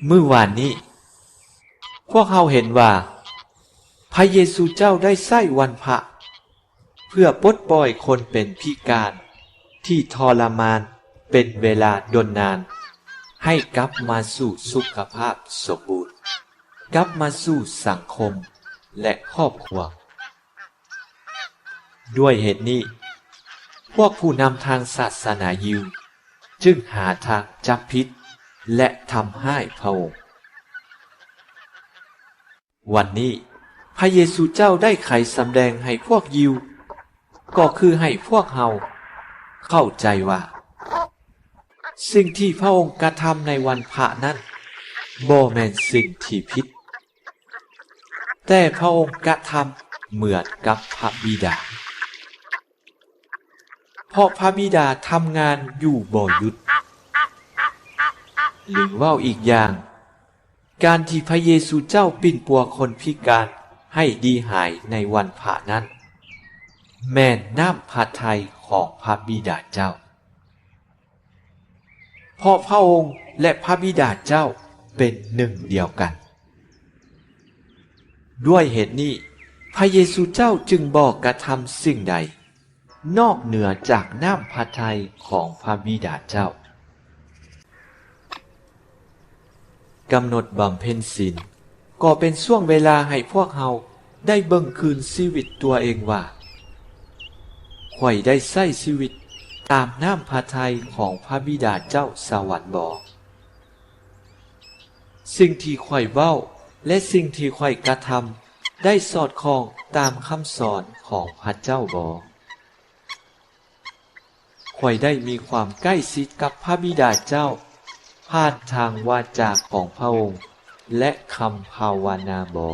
มื้อวานนี้พวกเราเห็นว่าพระเยซูเจ้าได้ใช้วันพระเพื่อปลดปล่อยคนเป็นพิการที่ทรมานเป็นเวลาดนนานให้กลับมาสู่สุขภาพสมบูรณ์กลับมาสู่สังคมและครอบครัวด้วยเหตุนี้พวกผู้นำทางศาสนายิวจึงหาทางจับผิดและทำให้พระองค์วันนี้พระเยซูเจ้าได้ไขสำแดงให้พวกยิวก็คือให้พวกเราเข้าใจว่าสิ่งที่พระองค์กระทำในวันพระนั้นบ่แม่นสิ่งที่ผิดแต่พระองค์กระทำเหมือนกับพระบิดาเพราะพระบิดาทำงานอยู่บ่หยุดหรือว่าอีกอย่างการที่พระเยซูเจ้าปิ้นปัวคนพิการให้ดีหายในวันพระนั้นแม่นน้ำพระทัยของพระบิดาเจ้าเพราะพระองค์และพระบิดาเจ้าเป็นหนึ่งเดียวกันด้วยเหตุนี้พระเยซูเจ้าจึงบอกกระทำสิ่งใดนอกเหนือจากน้ำพระทัยของพระบิดาเจ้ากำหนดบำเพ็ญศีลก็เป็นช่วงเวลาให้พวกเราได้เบิ่งคืนชีวิตตัวเองว่าข่อยได้ใช้ชีวิตตามน้ำพระทัยของพระบิดาเจ้าสวรรค์บ่สิ่งที่ข่อยเว้าและสิ่งที่ข่อยกระทำได้สอดคล้องตามคำสอนของพระเจ้าบ่ข่อยได้มีความใกล้ชิดกับพระบิดาเจ้าผ่านทางวาจาของพระองค์และคำภาวนาบ่